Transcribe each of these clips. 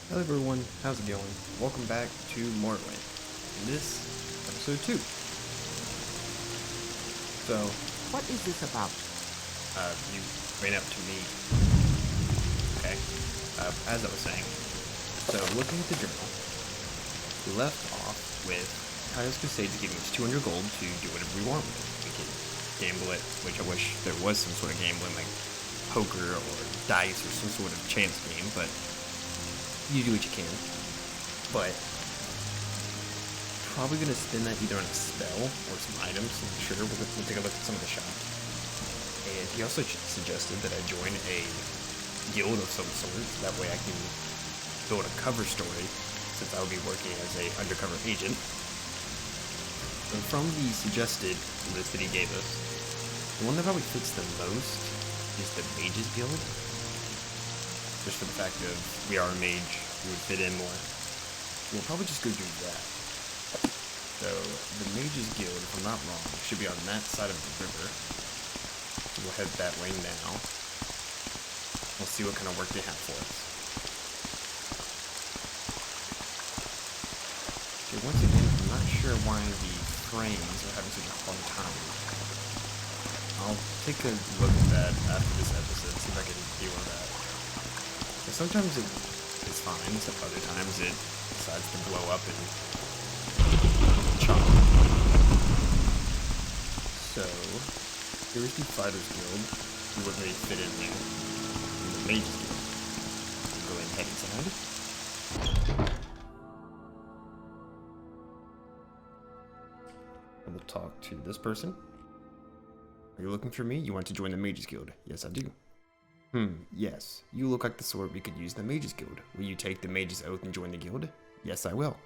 Hello everyone, how's it going? Welcome back to Morrowind. In this, episode 2. So, What is this about? you ran up to me. Okay. As I was saying. So, looking at the journal, we left off with Kyle's Crusades giving us 200 gold to do whatever we want with it. We can gamble it, which I wish there was some sort of gambling, like poker or dice or some sort of chance game, but you do what you can. But probably gonna spend that either on a spell or some items. I'm sure we'll take a look at some of the shops. And he also suggested that I join a guild of some sort, so that way I can build a cover story, since I will be working as a undercover agent. And from the suggested list that he gave us, the one that probably fits the most is the Mages Guild. Just for the fact of we are a mage, we would fit in more. We'll probably just go do that. So, the Mages Guild, if I'm not wrong, should be on that side of the river. So we'll head that way now. We'll see what kind of work they have for us. Okay, once again, I'm not sure why the frames are having such a hard time. I'll take a look at that after this episode, see if I can deal with that. Sometimes it's fine, so other times it decides to blow up and chomp. So, here's the Fighters Guild. We wouldn't really fit in there. And the Mages Guild. We'll go ahead and head inside. And we'll talk to this person. Are you looking for me? You want to join the Mages Guild? Yes, I do. Yes. You look like the sort we could use in the Mages Guild. Will you take the Mages Oath and join the guild? Yes, I will.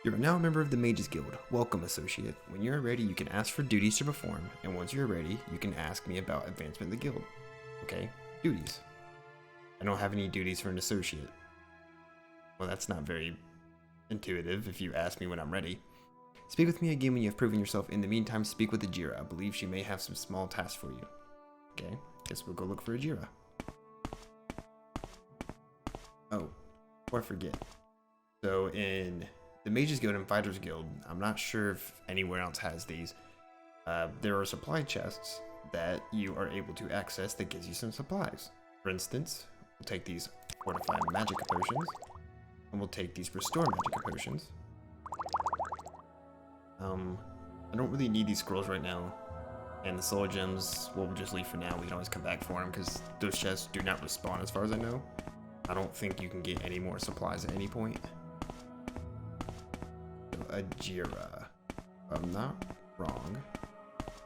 You are now a member of the Mages Guild. Welcome, associate. When you're ready, you can ask for duties to perform, and once you're ready, you can ask me about advancement in the guild. Okay, duties. I don't have any duties for an associate. Well, that's not very intuitive if you ask me when I'm ready. Speak with me again when you have proven yourself. In the meantime, speak with Ajira. I believe she may have some small tasks for you. Okay, guess we'll go look for Ajira. Oh, before I forget. So in the Mages Guild and Fighters Guild, I'm not sure if anywhere else has these. There are supply chests that you are able to access that gives you some supplies. For instance, we'll take these Fortify Magica Potions, and we'll take these Restore Magica Potions. I don't really need these scrolls right now. And the soul gems, we'll just leave for now. We can always come back for them because those chests do not respawn as far as I know. I don't think you can get any more supplies at any point. So Ajira. If I'm not wrong,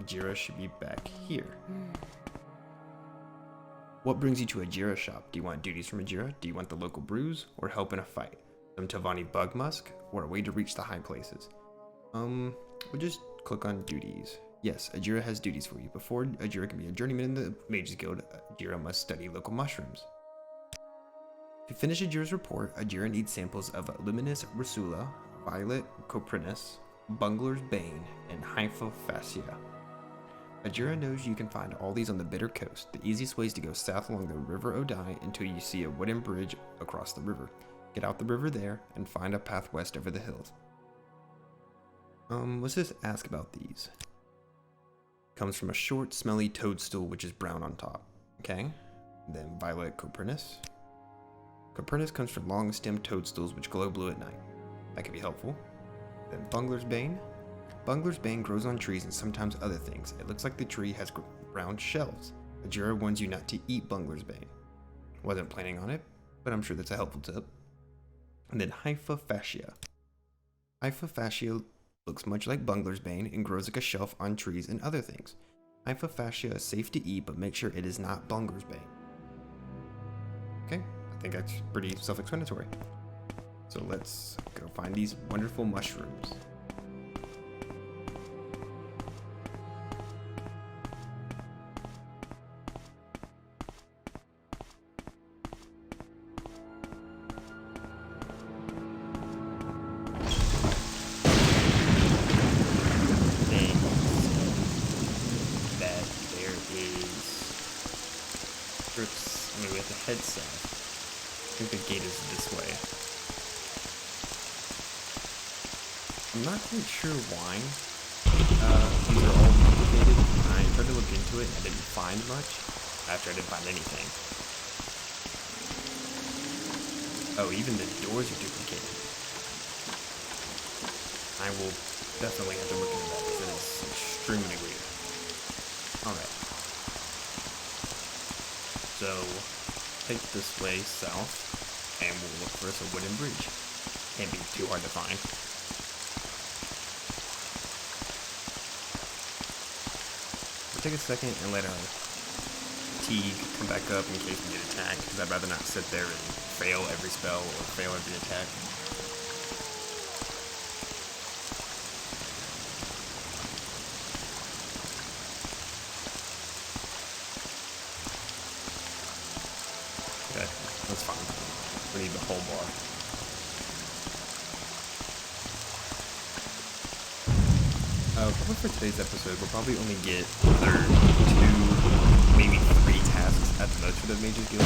Ajira should be back here. What brings you to Ajira Shop? Do you want duties from Ajira? Do you want the local brews or help in a fight? Some Tavani bug musk or a way to reach the high places? We'll just click on duties. Yes, Ajira has duties for you. Before Ajira can be a journeyman in the Mages Guild, Ajira must study local mushrooms. To finish Ajira's report, Ajira needs samples of Luminous Rusula, Violet Coprinus, Bungler's Bane, and Hypha Fascia. Ajira knows you can find all these on the Bitter Coast. The easiest way is to go south along the River Odai until you see a wooden bridge across the river. Get out the river there and find a path west over the hills. Let's just ask about these. Comes from a short, smelly toadstool which is brown on top. Okay. Then Violet Coprinus. Coprinus comes from long-stemmed toadstools which glow blue at night. That could be helpful. Then Bungler's Bane. Bungler's Bane grows on trees and sometimes other things. It looks like the tree has round shells. Ajira warns you not to eat Bungler's Bane. Wasn't planning on it, but I'm sure that's a helpful tip. And then Hypha Fascia. Hypha Fascia looks much like Bungler's Bane and grows like a shelf on trees and other things. Hypha Fascia is safe to eat, but make sure it is not Bungler's Bane. Okay, I think that's pretty self-explanatory. So let's go find these wonderful mushrooms. Head south. think the gate is this way. I'm not quite sure why. These are all duplicated. I tried to look into it and I didn't find much. After I didn't find anything. Oh, even the doors are duplicated. I will definitely have to look into that because it is extremely weird. Alright. So, take this way south, and we'll look for us a wooden bridge. Can't be too hard to find. We'll take a second and let our fatigue come back up in case we get attacked, because I'd rather not sit there and fail every spell or fail every attack. Okay, that's fine. We need the whole bar. Probably for today's episode, we'll probably only get 2, maybe 3 tasks at the most for the Mages Guild.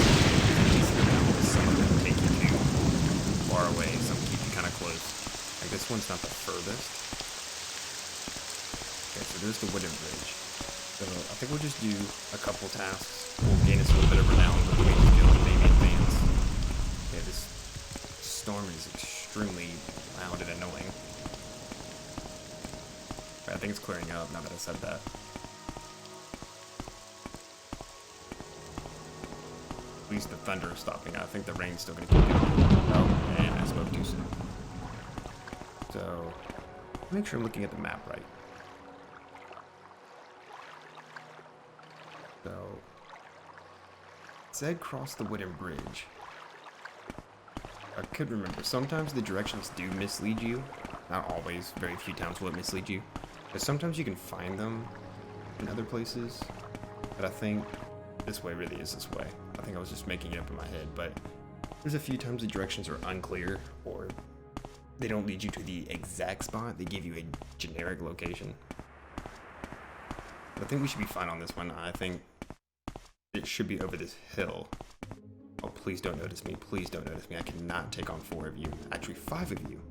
Some of them take you too far away, some keep you kind of close. Like this one's not the furthest. Okay, so there's the wooden bridge. So I think we'll just do a couple tasks. We'll gain us a little bit of renown with the Mages Guild and maybe advance. Yeah, this storm is extremely loud and annoying. I think it's clearing up now that I said that. At least the thunder is stopping. I think the rain's still going to keep going. Oh, and I spoke too soon. So, make sure I'm looking at the map right. So, it said cross the wooden bridge. I could remember. Sometimes the directions do mislead you. Not always. Very few times will it mislead you. But sometimes you can find them in other places. But I think this way really is this way. I think I was just making it up in my head. But there's a few times the directions are unclear or they don't lead you to the exact spot. They give you a generic location. But I think we should be fine on this one. I think it should be over this hill. Oh, please don't notice me. Please don't notice me. I cannot take on 4 of you. Actually, 5 of you.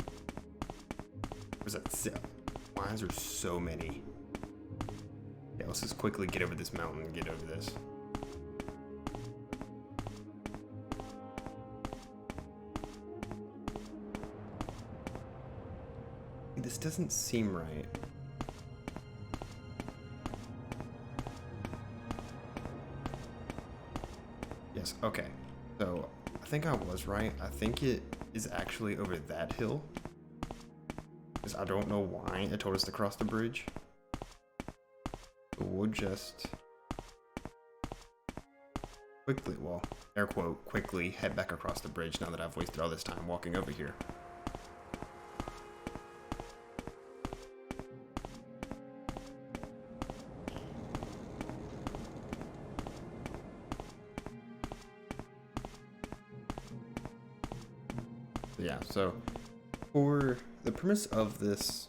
Where's that? Why is there so many? Yeah, let's just quickly get over this mountain and get over this. This doesn't seem right. Yes, okay. So, I think I was right. I think it is actually over that hill. I don't know why it told us to cross the bridge. But we'll just quickly, well, air quote, quickly head back across the bridge now that I've wasted all this time walking over here. Yeah, so for the premise of this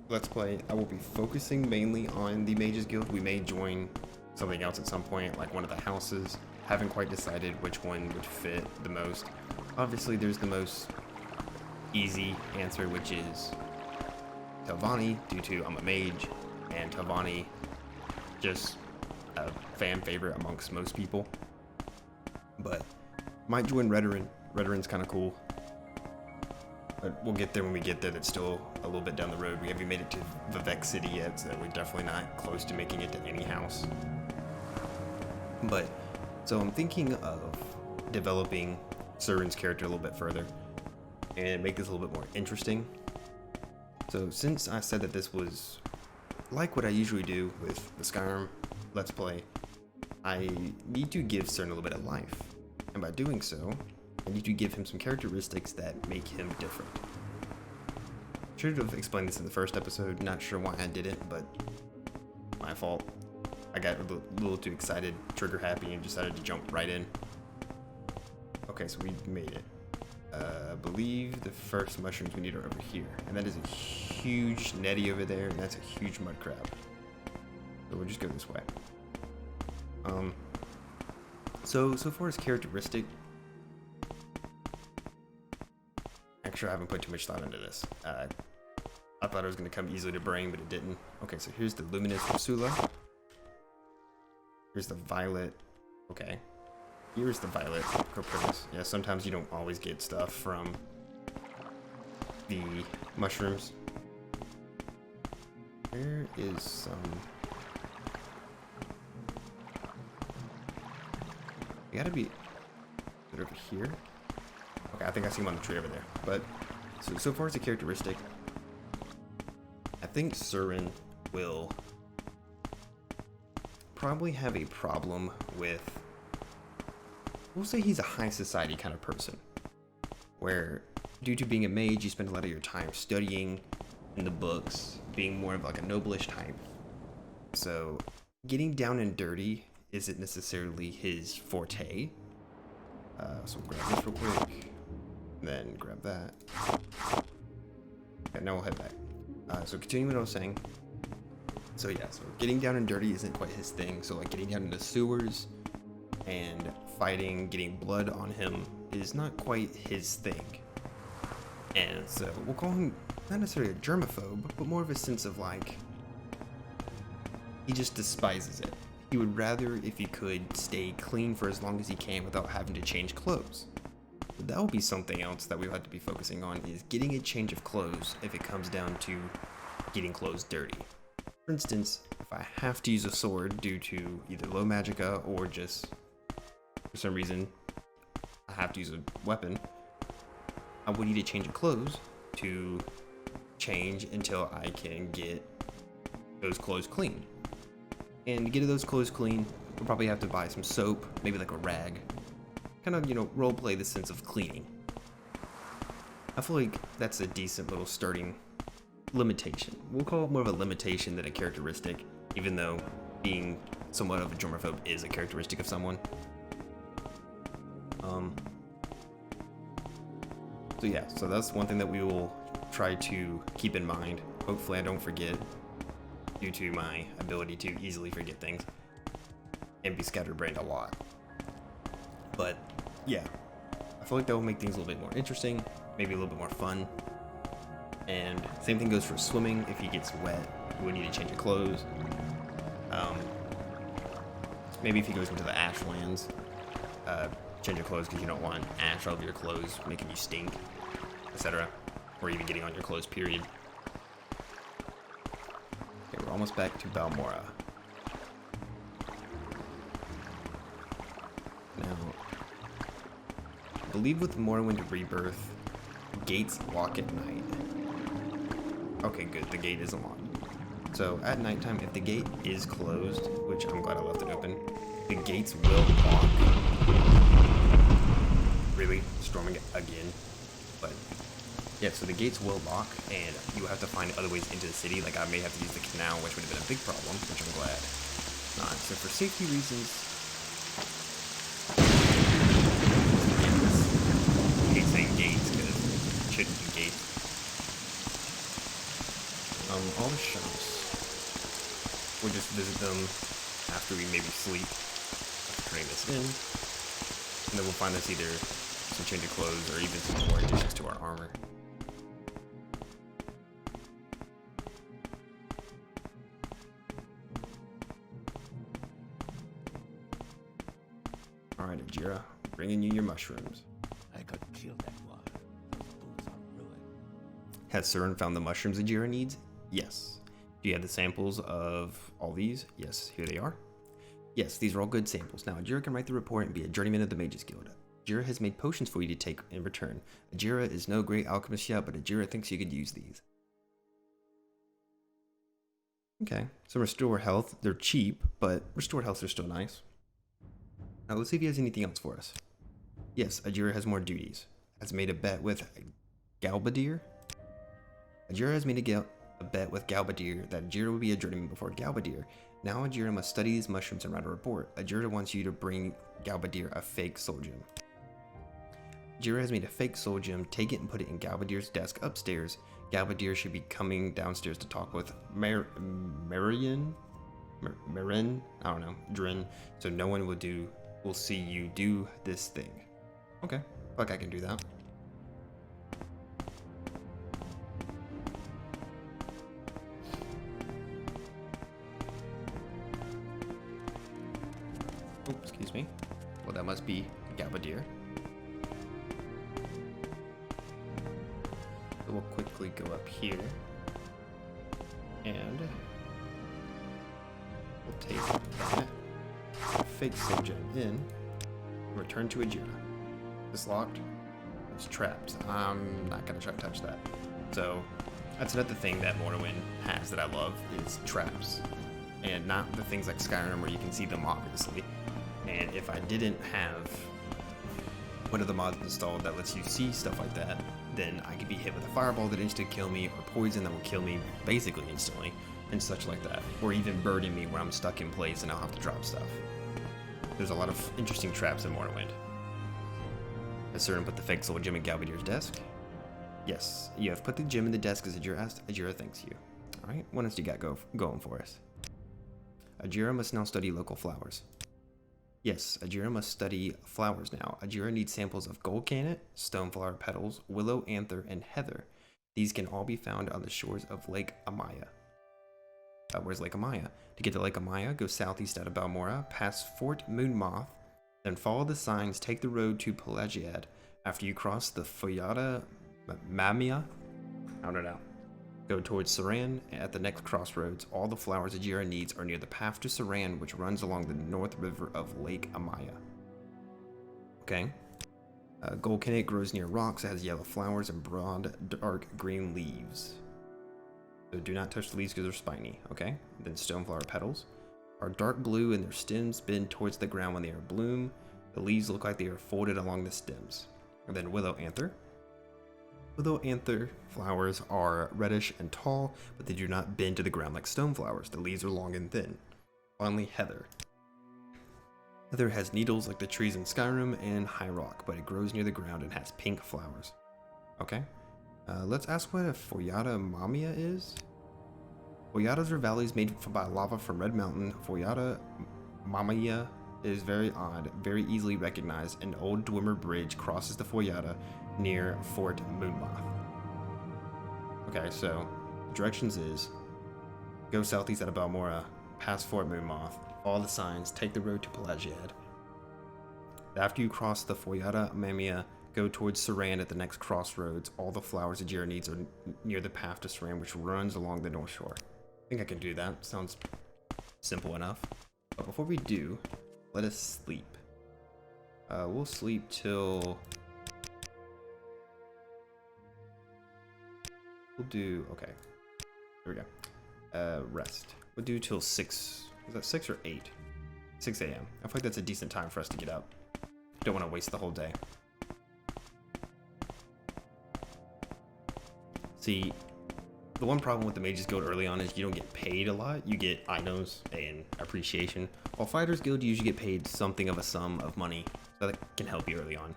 Let's Play, I will be focusing mainly on the Mages Guild. We may join something else at some point, like one of the houses. Haven't quite decided which one would fit the most. Obviously, there's the most easy answer, which is Telvanni, due to I'm a mage, and Telvanni, just a fan favorite amongst most people. But might join Redoran. Redoran's kind of cool. But we'll get there when we get there. That's still a little bit down the road. We haven't made it to Vivek City yet, so we're definitely not close to making it to any house. But, so I'm thinking of developing Surin's character a little bit further and make this a little bit more interesting. So since I said that this was like what I usually do with the Skyrim Let's Play, I need to give Surin a little bit of life. And by doing so, I need to give him some characteristics that make him different. Should have explained this in the first episode, not sure why I didn't, but my fault. I got a little too excited, trigger happy, and decided to jump right in. Okay, so we made it. I believe the first mushrooms we need are over here. And that is a huge netty over there, and that's a huge mud crab. So we'll just go this way. So far as characteristic, Actually, I haven't put too much thought into this. I thought it was going to come easily to brain, but it didn't. Okay, so here's the Luminous Ursula. Here's the Violet. Okay. Here's the Violet Copernicus. Yeah, sometimes you don't always get stuff from the mushrooms. There is some... You gotta be... Is it over here? Okay, I think I see him on the tree over there. But, so far as a characteristic, I think Surin will probably have a problem with... We'll say he's a high society kind of person. Where, due to being a mage, you spend a lot of your time studying in the books, being more of like a noblish type. So, getting down and dirty isn't necessarily his forte. So we'll grab this real quick, then grab that. Okay, now we'll head back. So continuing what I was saying. So yeah, so getting down and dirty isn't quite his thing. So like getting down into sewers and fighting, getting blood on him is not quite his thing. And so we'll call him not necessarily a germaphobe, but more of a sense of like, he just despises it. He would rather, if he could, stay clean for as long as he can without having to change clothes. But that will be something else that we'll have to be focusing on, is getting a change of clothes if it comes down to getting clothes dirty. For instance, if I have to use a sword due to either low magicka or just for some reason I have to use a weapon, I would need a change of clothes to change until I can get those clothes clean. And to get those clothes clean, we'll probably have to buy some soap, maybe like a rag. Kind of, you know, roleplay the sense of cleaning. I feel like that's a decent little starting limitation. We'll call it more of a limitation than a characteristic, even though being somewhat of a germaphobe is a characteristic of someone. So yeah, so that's one thing that we will try to keep in mind. Hopefully I don't forget, due to my ability to easily forget things and be scatterbrained a lot. But yeah, I feel like that will make things a little bit more interesting, maybe a little bit more fun. And same thing goes for swimming. If he gets wet, he would need to change of clothes. Maybe if he goes into the ashlands, change your clothes because you don't want ash all over your clothes, making you stink, etc. Or even getting on your clothes, period. Okay, we're almost back to Balmora. Now, I believe with Morrowind Rebirth, gates lock at night. Okay, good, the gate is unlocked. So at nighttime, if the gate is closed, which I'm glad I left it open, the gates will lock. Really? Storming again? But yeah, so the gates will lock, and you have to find other ways into the city. Like I may have to use the canal, which would have been a big problem, which I'm glad not. So for safety reasons, I hate saying gates because it shouldn't be gates. All the shops, we'll just visit them after we maybe sleep. After turning this in, and then we'll find us either some change of clothes or even some more additions to our armor. Alright, Ajira, bringing you your mushrooms. I could kill that one. Those boots are ruined. Has Surin found the mushrooms Ajira needs? Yes. Do you have the samples of all these? Yes, here they are. Yes, these are all good samples. Now, Ajira can write the report and be a journeyman of the Mages Guild. Ajira has made potions for you to take in return. Ajira is no great alchemist yet, but Ajira thinks you could use these. Okay, so restore health. They're cheap, but restored health are still nice. Now, let's see if he has anything else for us. Yes, Ajira has more duties. Has made a bet with Galbadir. Ajira has made a bet with Galbadir that Ajira will be a journeyman before Galbadir. Now Ajira must study these mushrooms and write a report. Ajira wants you to bring Galbadir a fake soul gem. Ajira has made a fake soul gem. Take it and put it in Galbadir's desk upstairs. Galbadir should be coming downstairs to talk with Marin? I don't know. Drin. So no one will see you do this thing. Okay. Fuck, I can do that. that must be Gabadir. So we'll quickly go up here. And we'll take that fake soul gem in. Return to Ajira. It's locked. It's trapped. I'm not gonna try to touch that. So that's another thing that Morrowind has that I love is traps. And not the things like Skyrim where you can see them obviously. And if I didn't have one of the mods installed that lets you see stuff like that, then I could be hit with a fireball that instantly kill me, or poison that will kill me basically instantly, and such like that. Or even burden me where I'm stuck in place and I'll have to drop stuff. There's a lot of interesting traps in Morrowind. Ascertain put the fake soul gem in Galbadir's desk. Yes, you have put the gem in the desk as Ajira thanks you. Alright, what else you got going for us? Ajira must now study local flowers. Yes, Ajira must study flowers now. Ajira needs samples of gold cannet, stoneflower petals, willow anther, and heather. These can all be found on the shores of Lake Amaya. Where's Lake Amaya? To get to Lake Amaya, go southeast out of Balmora, past Fort Moonmoth, then follow the signs, take the road to Pelagiad. After you cross the Foyada Mamia, I don't know. Go towards Saran. At the next crossroads, all the flowers Ajira needs are near the path to Saran, which runs along the north river of Lake Amaya. Okay. Gold cannet grows near rocks. It has yellow flowers and broad, dark green leaves. So do not touch the leaves because they're spiny. Okay. Then stoneflower petals are dark blue and their stems bend towards the ground when they are bloom. The leaves look like they are folded along the stems. And then willow anther. Willow anther flowers are reddish and tall, but they do not bend to the ground like stone flowers. The leaves are long and thin. Finally, heather. Heather has needles like the trees in Skyrim and High Rock, but it grows near the ground and has pink flowers. Okay. Let's ask what a Foyada Mamia is. Foyadas are valleys made by lava from Red Mountain. Foyada Mamia is very odd, very easily recognized. An old Dwemer bridge crosses the Foyada near Fort Moonmoth. Okay, so directions is go southeast out of Balmora, past Fort Moonmoth, follow the signs, take the road to Pelagiad. After you cross the Foyada Mamia, go towards Saran at the next crossroads. All the flowers Ajira needs are near the path to Saran, which runs along the north shore. I think I can do that. Sounds simple enough. But before we do, let us sleep. We'll sleep till... We'll do... Okay. There we go. Rest. We'll do till 6... Is that 6 or 8? 6 a.m. I feel like that's a decent time for us to get up. Don't want to waste the whole day. See, the one problem with the Mages Guild early on is you don't get paid a lot. You get items and appreciation. While Fighters Guild, you usually get paid something of a sum of money. So that can help you early on.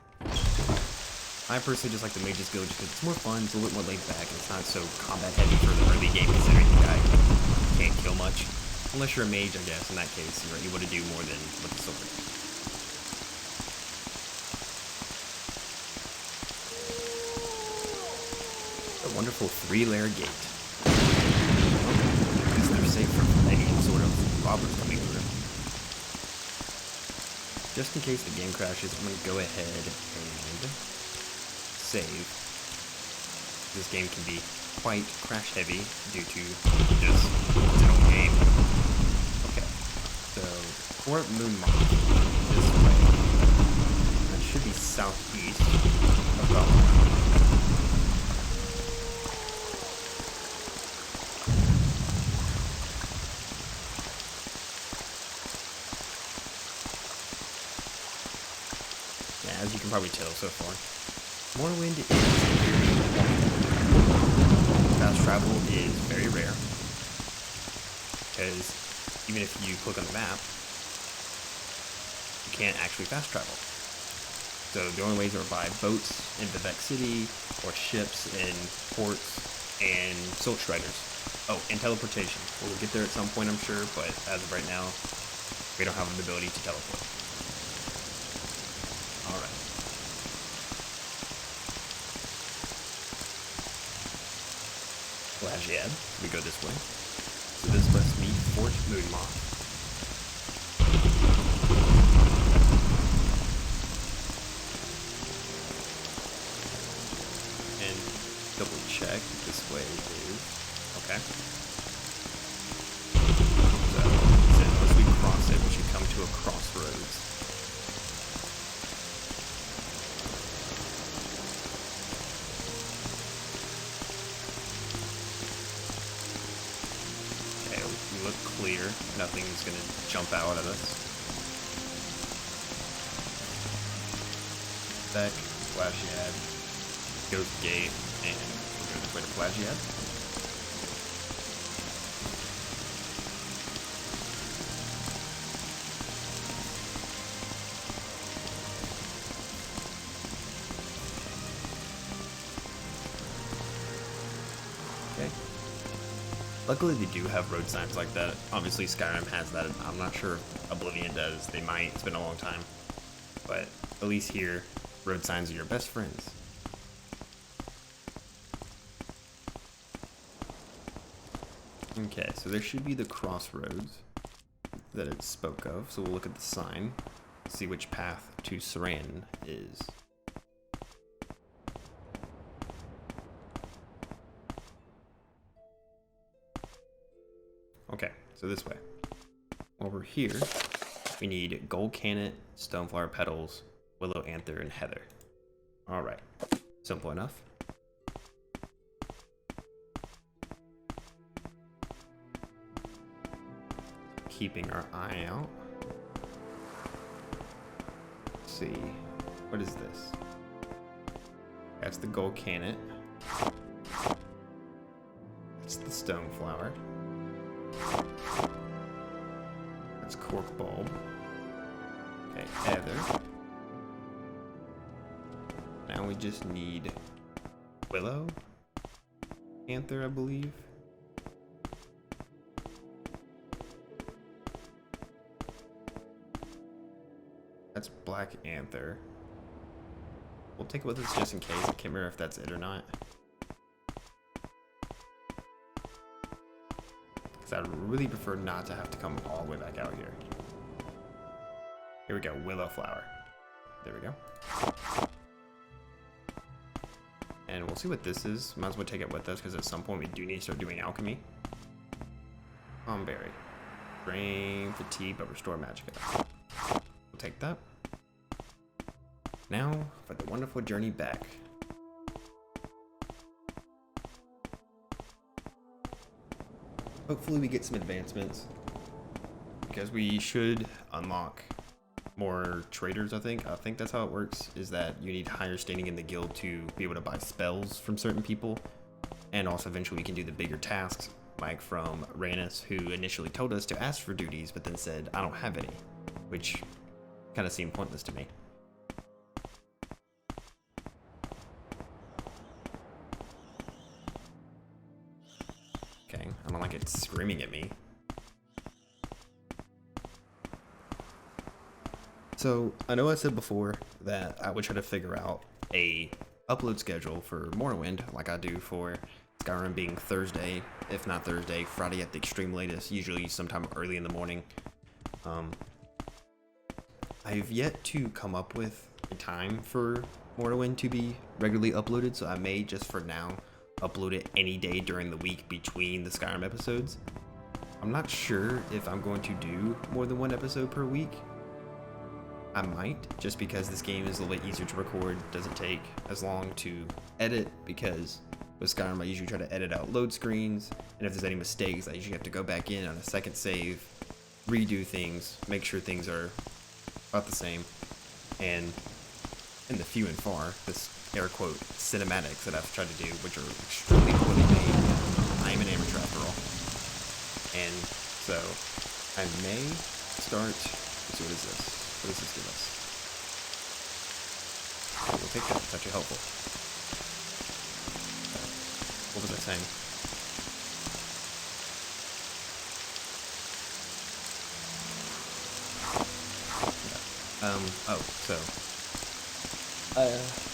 I personally just like the Mages Guild just because it's more fun, it's a little bit more laid back, and it's not so combat heavy for the early game considering the guy can't kill much. Unless you're a mage, I guess. In that case, you're able to do more than with the sword. A wonderful 3-layer gate. At least they're safe from any sort of robbers coming through. Just in case the game crashes, I'm going to go ahead and save. This game can be quite crash heavy due to just it's an old game. Okay, so Fort Moonmoth this way. That should be southeast of Balmora. As you can probably tell so far, Morrowind is very fast travel is very rare, because even if you click on the map, you can't actually fast travel. So the only ways are by boats in Vivek City, or ships in ports, and Silt Striders. Oh, and teleportation. We'll get there at some point, I'm sure, but as of right now, we don't have the ability to teleport. Alright. Pelagiad. We go this way. So this must be Fort Moonmoth. double check this way is okay. So unless we cross it, we should come to a crossroads. Okay, we look clear. Nothing's gonna jump out at us. Back, Flashyad, Ghost Gate, and we'll go this way to Flashyad. Okay. Luckily they do have road signs like that. Obviously Skyrim has that. I'm not sure if Oblivion does. They might. It's been a long time. But at least here, road signs are your best friends. Okay, so there should be the crossroads that it spoke of. So we'll look at the sign, see which path to Saran is. Okay, so this way. Over here, we need gold cannet, stoneflower petals, willow anther, and heather. Alright, simple enough. Keeping our eye out. Let's see, what is this? That's the gold cannet. That's the stoneflower. That's cork bulb. Okay, heather. Now we just need willow anther, I believe. That's black anther. We'll take it with us just in case. I can't remember if that's it or not. Because I'd really prefer not to have to come all the way back out here. Here we go, willow flower. There we go. And we'll see what this is. Might as well take it with us because at some point we do need to start doing alchemy. Berry. Drain fatigue but restore magicka. We'll take that. Now for the wonderful journey back. Hopefully we get some advancements because we should unlock more traders. I think that's how it works, is that you need higher standing in the guild to be able to buy spells from certain people, and also eventually we can do the bigger tasks, like from Rhaenys, who initially told us to ask for duties but then said I don't have any, which kind of seemed pointless to me. Okay, I don't like it screaming at me. So, I know I said before that I would try to figure out a upload schedule for Morrowind, like I do for Skyrim, being Thursday, if not Thursday, Friday at the extreme latest, usually sometime early in the morning. I've yet to come up with a time for Morrowind to be regularly uploaded, so I may just for now upload it any day during the week between the Skyrim episodes. I'm not sure if I'm going to do more than one episode per week. I might, just because this game is a little bit easier to record, doesn't take as long to edit, because with Skyrim I usually try to edit out load screens, and if there's any mistakes I usually have to go back in on a second save, redo things, make sure things are about the same, and in the few and far, this air quote cinematics that I've tried to do, which are extremely poorly made. I am an amateur after all. And so I may start, let's see, what is this? What does this give us? We'll take that, it's actually helpful. What was I saying?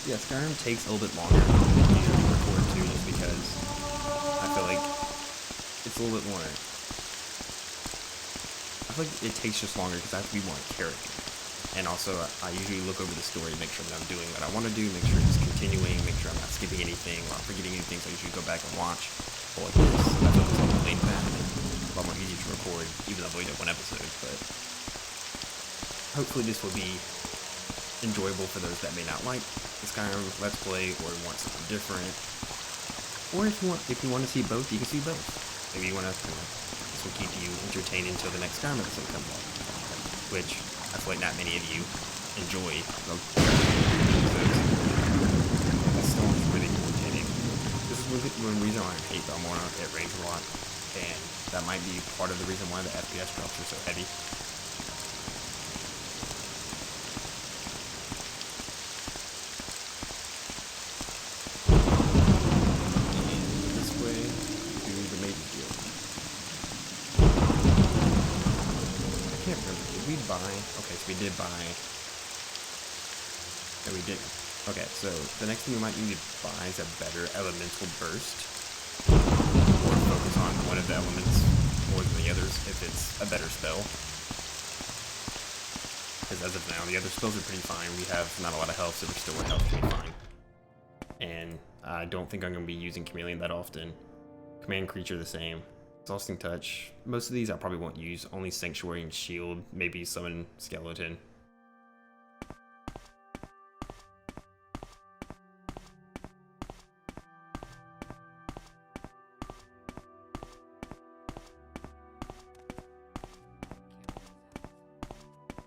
Yeah, Skyrim takes a little bit longer than usually to record too, just because I feel like it's a little bit more, I feel like it takes just longer because I have to be more in character. And also, I usually look over the story, make sure that I'm doing what I want to do, make sure it's continuing, make sure I'm not skipping anything or I'm forgetting anything, so I usually go back and watch. But like this, I feel it's all laid back, a lot more easy to record, even though I've only done one episode, but hopefully this will be enjoyable for those that may not like the Skyrim Let's Play or want something different. Or if you want to see both, you can see both. Maybe you want to, this will keep you entertained until the next Skyrim episode comes out, which I feel like not many of you enjoy the episodes. That still is really entertaining. This is one reason why I hate Balmora. It rains a lot, and that might be part of the reason why the FPS drops are so heavy. Okay, so we did buy. No, we didn't. Okay, so the next thing we might need to buy is a better elemental burst. Or focus on one of the elements more than the others if it's a better spell. Because as of now, the other spells are pretty fine. We have not a lot of health, so restore health should be fine. And I don't think I'm going to be using Chameleon that often. Command creature the same. Exhausting Touch. Most of these I probably won't use. Only Sanctuary and Shield. Maybe Summon Skeleton.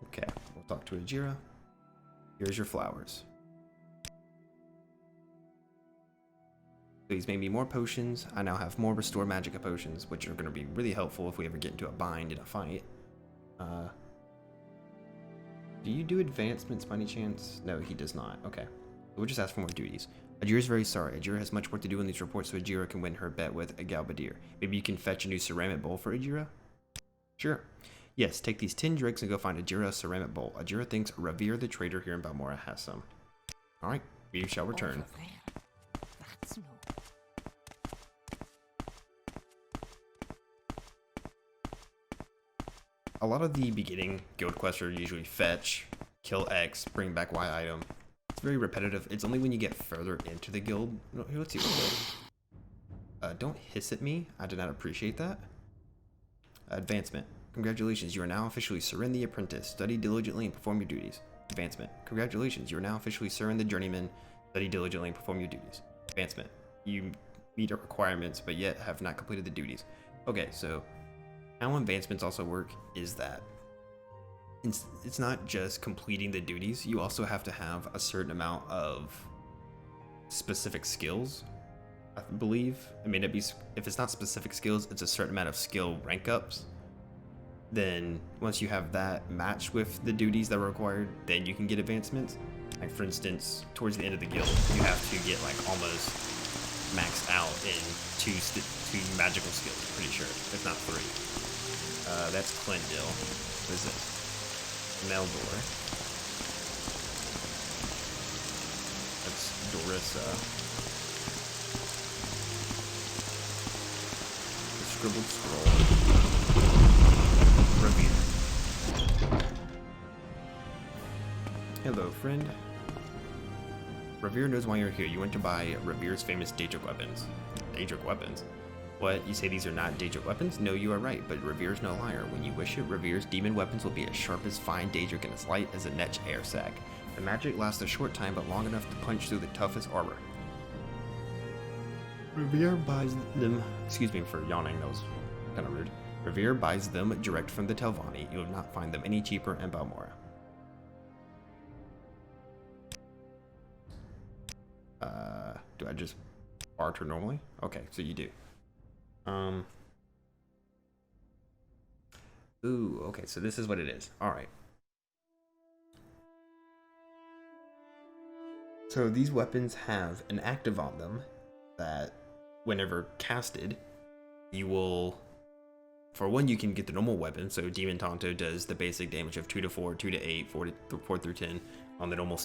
Okay, we'll talk to Ajira. Here's your flowers. Please make me more potions. I now have more Restore Magicka potions, which are going to be really helpful if we ever get into a bind in a fight. Do you do advancements by any chance? No, he does not. Okay. We'll just ask for more duties. Ajira's very sorry. Ajira has much work to do in these reports, so Ajira can win her bet with a Galbadir. Maybe you can fetch a new ceramic bowl for Ajira? Sure. Yes, take these 10 drakes and go find Ajira a ceramic bowl. Ajira thinks Revere the trader here in Balmora has some. Alright, we shall return. That's no. A lot of the beginning guild quests are usually fetch, kill X, bring back Y item. It's very repetitive. It's only when you get further into the guild. No, here, let's see what don't hiss at me. I did not appreciate that. Advancement. Congratulations, you are now officially Seren the Apprentice. Study diligently and perform your duties. Advancement. Congratulations, you are now officially Seren the Journeyman. Study diligently and perform your duties. Advancement. You meet our requirements, but yet have not completed the duties. Okay, so how advancements also work is that it's not just completing the duties. You also have to have a certain amount of specific skills, I believe. I mean, if it's not specific skills, it's a certain amount of skill rank ups. Then once you have that matched with the duties that are required, then you can get advancements. Like for instance, towards the end of the guild, you have to get like almost maxed out in two magical skills, I'm pretty sure, if not 3. That's Clendil. What is this? Meldor. That's Dorissa. The Scribbled Scroll. Revere. Hello, friend. Revere knows why you're here. You went to buy Revere's famous Daedric weapons. Daedric weapons? What? You say these are not Daedric weapons? No, you are right, but Revere's no liar. When you wish it, Revere's demon weapons will be as sharp as fine Daedric and as light as a Netch air sac. The magic lasts a short time, but long enough to punch through the toughest armor. Revere buys them... Excuse me for yawning, that was kind of rude. Revere buys them direct from the Telvanni. You will not find them any cheaper in Balmora. Do I just barter normally? Okay, so you do. Ooh, okay, so this is what it is. Alright. So these weapons have an active on them that whenever casted, you will... For one, you can get the normal weapon, so Demon Tonto does the basic damage of 2 to 4, 2 to 8, 4 through 10 on the normal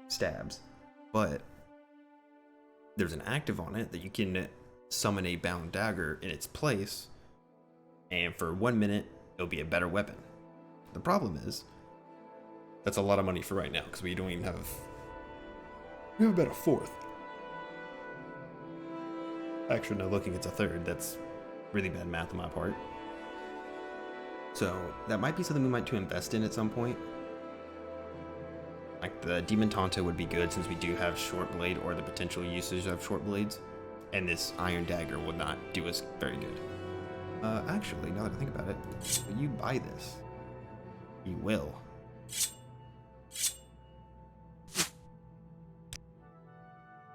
stabs. But there's an active on it that you can summon a bound dagger in its place, and for 1 minute, it'll be a better weapon. The problem is, that's a lot of money for right now, because we don't even have We have about a fourth. Actually, no, looking, it's a third. That's really bad math on my part. So that might be something we might to invest in at some point. Like the Demon Tanta would be good since we do have short blade or the potential usage of short blades. And this Iron Dagger will not do us very good. Actually, now that I think about it, will you buy this? You will.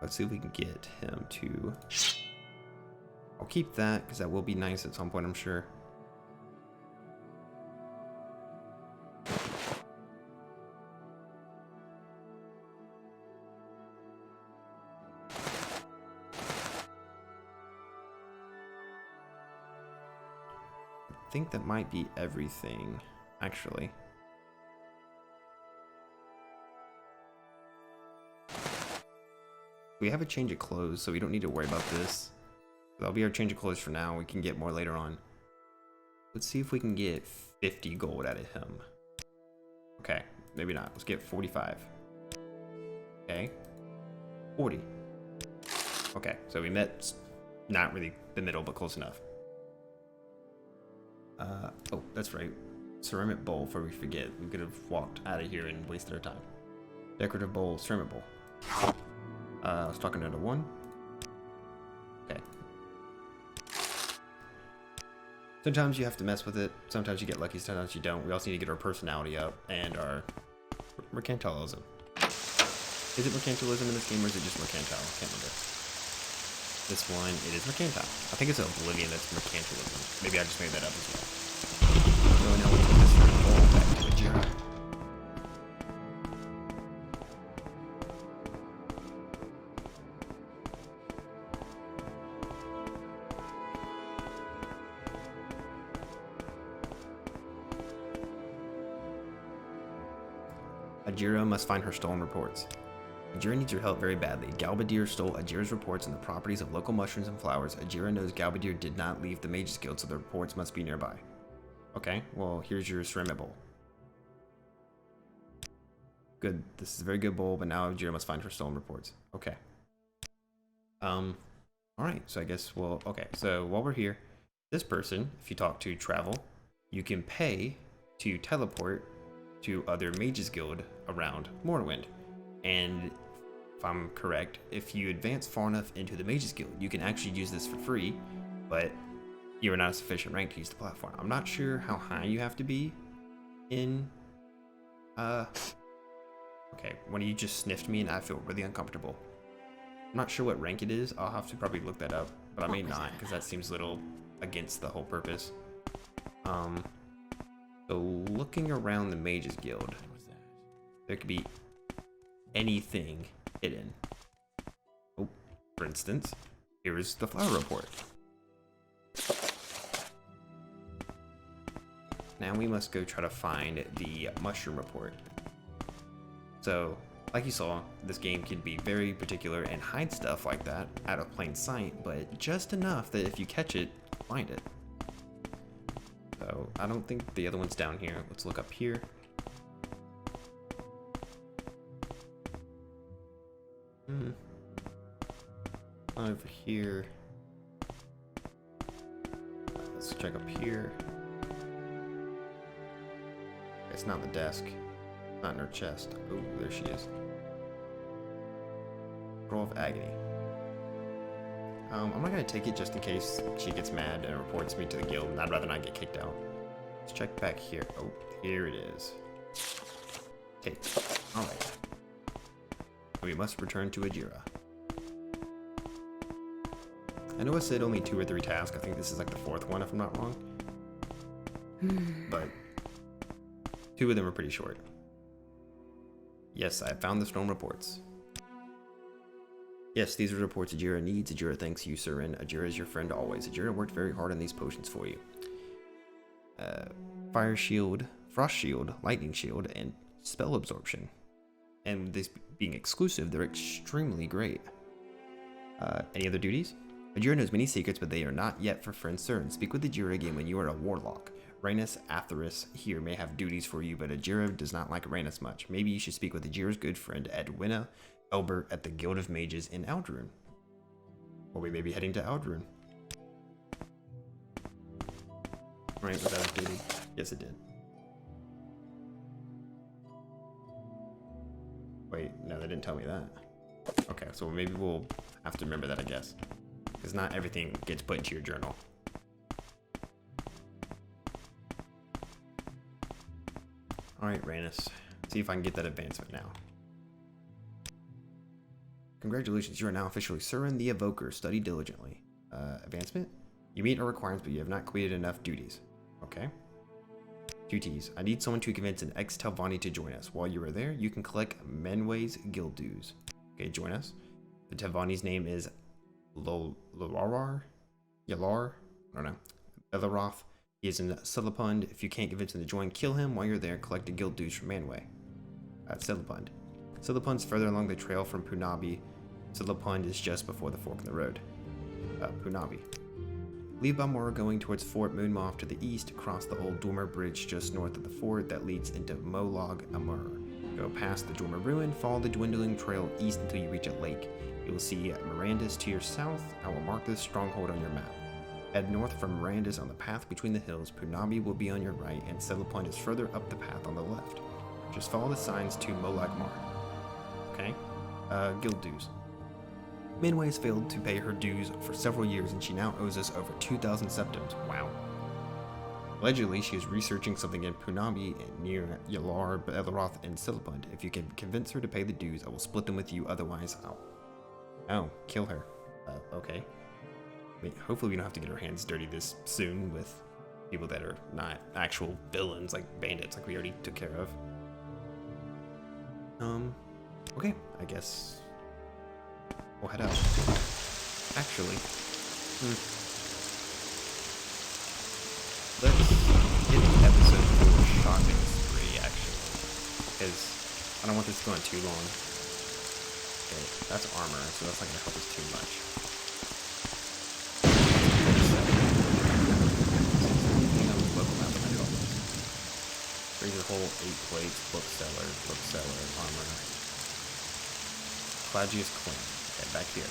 Let's see if we can get him to... I'll keep that because that will be nice at some point, I'm sure. I think that might be everything, actually. We have a change of clothes, so we don't need to worry about this. That'll be our change of clothes for now. We can get more later on. Let's see if we can get 50 gold out of him. Okay, maybe not. Let's get 45. Okay. 40. Okay, so we met not really the middle, but close enough. Oh, that's right. Ceramic bowl, before we forget. We could have walked out of here and wasted our time. Decorative bowl, ceramic bowl. I was talking under one. Okay. Sometimes you have to mess with it. Sometimes you get lucky, sometimes you don't. We also need to get our personality up and our mercantilism. Is it mercantilism in this game or is it just mercantile? I can't remember. This one, it is mercantile. I think it's Oblivion that's mercantilism. Maybe I just made that up as well. So now we'll take this all back to Ajira. Ajira must find her stolen reports. Ajira needs your help very badly. Galbadir stole Ajira's reports on the properties of local mushrooms and flowers. Ajira knows Galbadir did not leave the Mages Guild, so the reports must be nearby. Okay, well, here's your ceramic bowl. Good. This is a very good bowl, but now Ajira must find her stolen reports. Okay. Alright, so I guess we'll... Okay, so while we're here, this person, if you talk to Travel, you can pay to teleport to other Mages Guild around Morrowind. And if I'm correct, if you advance far enough into the Mages Guild, you can actually use this for free, but you are not a sufficient rank to use the platform. I'm not sure how high you have to be in... Okay, one of you just sniffed me and I feel really uncomfortable. I'm not sure what rank it is. I'll have to probably look that up, but I may not, because that seems a little against the whole purpose. So looking around the Mages Guild, there could be anything hidden. Oh, for instance, here is the flower report. Now we must go try to find the mushroom report. So, like you saw, this game can be very particular and hide stuff like that out of plain sight, but just enough that if you catch it, find it. So, I don't think the other one's down here. Let's look up here. Over here. Let's check up here. It's not the desk. Not in her chest. Oh, there she is. Scroll of Agony. I'm not gonna take it just in case she gets mad and reports me to the guild, and I'd rather not get kicked out. Let's check back here. Oh, here it is. Okay, alright. We must return to Ajira. I know I said only 2 or 3 tasks. I think this is like the 4th one if I'm not wrong. But 2 of them are pretty short. Yes, I found the stone reports. Yes, these are reports Ajira needs. Ajira thanks you, sir, and Ajira is your friend always. Ajira worked very hard on these potions for you. Fire shield, frost shield, lightning shield, and spell absorption. And this being exclusive, they're extremely great. Any other duties? Ajira knows many secrets, but they are not yet for friends certain. Speak with Ajira again when you are a warlock. Rhaenys Atheris here may have duties for you, but Ajira does not like Rhaenys much. Maybe you should speak with Ajira's good friend Edwina Elbert at the Guild of Mages in Aldrune. Or we may be heading to Aldrune. Right, was that updated? Yes, it did. Wait, no, they didn't tell me that. Okay, so maybe we'll have to remember that, I guess. Because not everything gets put into your journal. Alright, Ranus. See if I can get that advancement now. Congratulations, you are now officially Surin the Evoker. Study diligently. Advancement? You meet our requirements, but you have not completed enough duties. Okay. Duties. I need someone to convince an ex-Telvanni to join us. While you are there, you can collect Menway's guild dues. Okay, join us. The Telvanni's name is Yalar? I don't know. Etheroth. He is in Tealpanda. If you can't convince him to join, kill him. While you're there, collect the guild dues from Manway. Tealpanda. Tealpanda's further along the trail from Punabi. Tealpanda is just before the fork in the road. Punabi. Leave Balmora going towards Fort Moonmoth to the east, across the old Dormer Bridge just north of the fort that leads into Molog Amur. Go past the Dormer Ruin, follow the dwindling trail east until you reach a lake. You will see Mirandus to your south. I will mark this stronghold on your map. Head north from Mirandus on the path between the hills. Punabi will be on your right, and Tealpanda is further up the path on the left. Just follow the signs to Molag Mar. Okay? Guild dues. Minway has failed to pay her dues for several years, and she now owes us over 2,000 septims. Wow. Allegedly, she is researching something in Punabi near Yalar, Etheroth, and Tealpanda. If you can convince her to pay the dues, I will split them with you. Otherwise, I'll kill her. Okay. I mean, hopefully we don't have to get our hands dirty this soon with people that are not actual villains, like bandits, like we already took care of. Okay, I guess we'll head out. Actually, let's get the episode 4 shopping spree, actually, because I don't want this going too long. Okay, that's armor, so that's not going to help us too much. Brings a whole 8 plates, bookseller, armor. Clagius Clan. Okay, back here.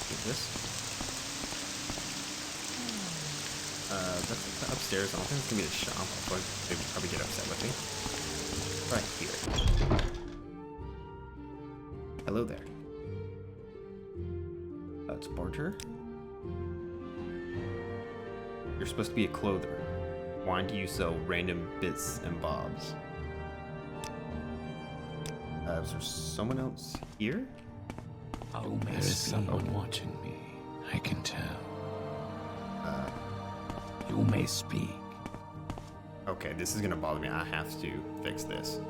Get this. That's upstairs. I don't think it's gonna be the shop. I'll probably get upset with me. Right here. Hello there. It's Barter. You're supposed to be a clother. Why do you sell random bits and bobs? Is there someone else here? There is someone watching me. I can tell. You may speak. Okay, this is gonna bother me. I have to fix this.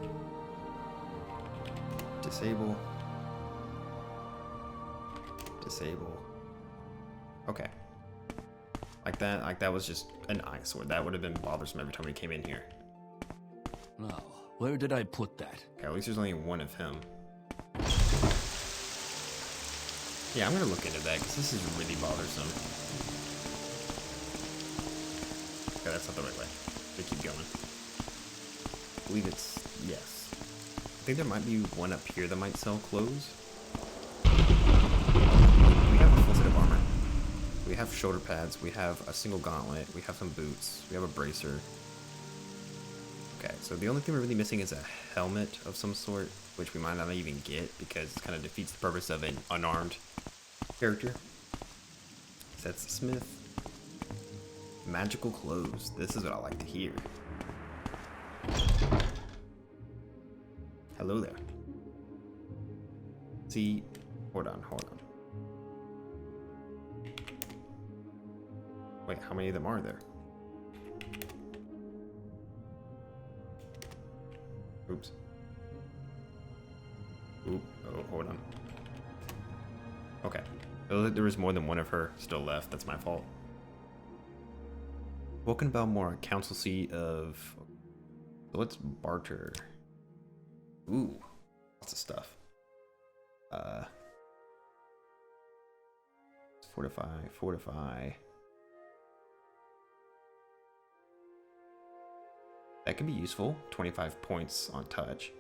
Disable. Okay. Like that was just an eyesore. That would have been bothersome every time we came in here. Now, where did I put that? Okay, at least there's only one of him. Yeah, I'm gonna look into that because this is really bothersome. Okay, that's not the right way. They keep going. I believe it's yes. I think there might be one up here that might sell clothes. We have a full set of armor. We have shoulder pads, we have a single gauntlet, we have some boots, we have a bracer. Okay, so the only thing we're really missing is a helmet of some sort, which we might not even get because it kind of defeats the purpose of an unarmed character. That's the smith. Magical clothes. This is what I like to hear. Hello there. See, hold on. Wait, how many of them are there? Oops. Oop. Oh, hold on. Okay. There was more than one of her still left. That's my fault. Welcome to Balmora, council seat of... What's Barter? Ooh. Lots of stuff. Fortify. That could be useful. 25 points on touch.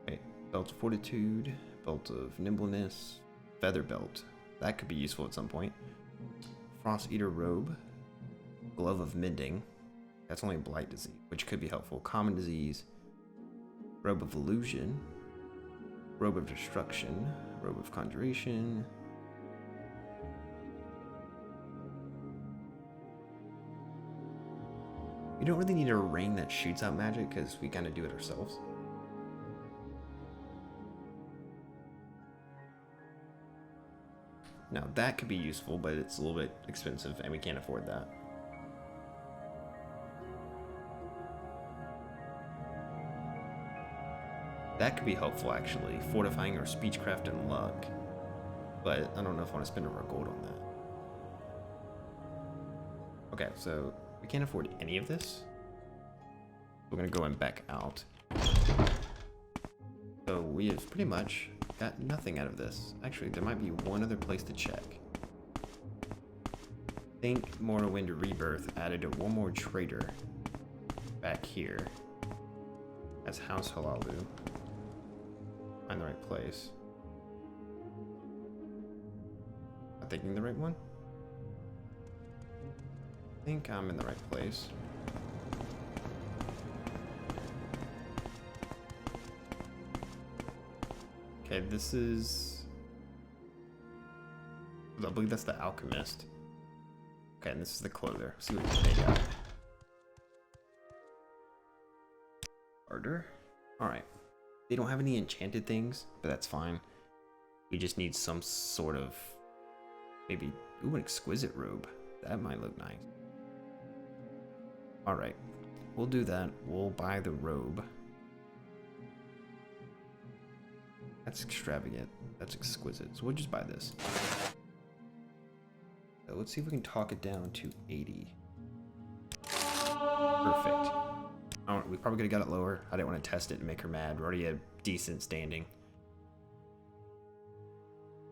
Wait, Belt of Fortitude, Belt of Nimbleness, Feather Belt. That could be useful at some point. Frost Eater Robe, Glove of Mending. That's only a Blight disease, which could be helpful. Common Disease, Robe of Illusion, Robe of Destruction, Robe of Conjuration. We don't really need a ring that shoots out magic because we kind of do it ourselves. Now that could be useful, but it's a little bit expensive and we can't afford that. That could be helpful actually, fortifying our speechcraft and luck. But I don't know if I want to spend our gold on that. Okay, so we can't afford any of this. We're gonna go and back out. So we have pretty much got nothing out of this. Actually, there might be one other place to check. I think Morrowind Rebirth added one more trader back here. That's House Halalu. Find the right place. Am I thinking the right one? I think I'm in the right place. Okay, this is... I believe that's the Alchemist. Okay, and this is the Clother. Let's see what they got. Barter? Alright. They don't have any enchanted things, but that's fine. We just need some sort of... maybe... Ooh, an exquisite robe. That might look nice. Alright. We'll do that. We'll buy the robe. That's extravagant. That's exquisite. So we'll just buy this. So let's see if we can talk it down to 80. Perfect. We probably could have got it lower. I didn't want to test it and make her mad. We're already at decent standing.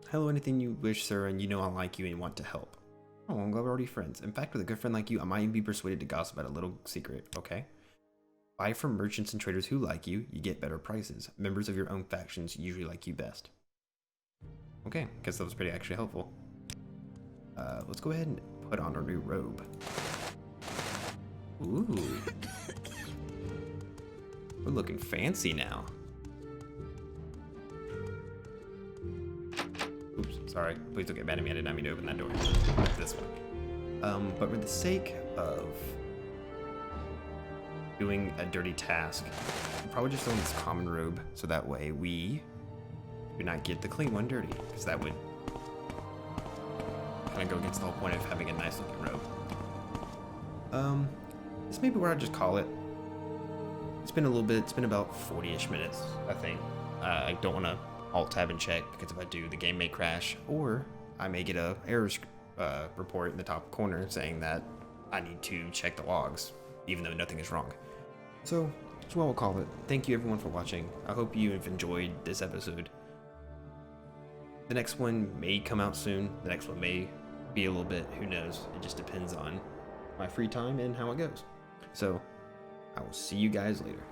Hello, anything you wish, sir, and you know I like you and want to help. Oh, I'm glad we're already friends. In fact, with a good friend like you, I might even be persuaded to gossip about a little secret, okay? Buy from merchants and traders who like you, you get better prices. Members of your own factions usually like you best. Okay, guess that was pretty actually helpful. Let's go ahead and put on our new robe. Ooh. We're looking fancy now. Oops, sorry. Please don't get mad at me. I did not mean to open that door. Like this one. But for the sake of doing a dirty task, we'll probably just throw in this common robe so that way we do not get the clean one dirty, because that would kind of go against the whole point of having a nice looking robe. This may be where I just call it. It's been a little bit, it's been about 40-ish minutes, I think. I don't want to alt tab and check, because if I do, the game may crash, or I may get a errors report in the top corner saying that I need to check the logs, even though nothing is wrong. So that's what we'll call it. Thank you everyone for watching. I hope you have enjoyed this episode. The next one may come out soon. The next one may be a little bit, who knows. It just depends on my free time and how it goes. So I will see you guys later.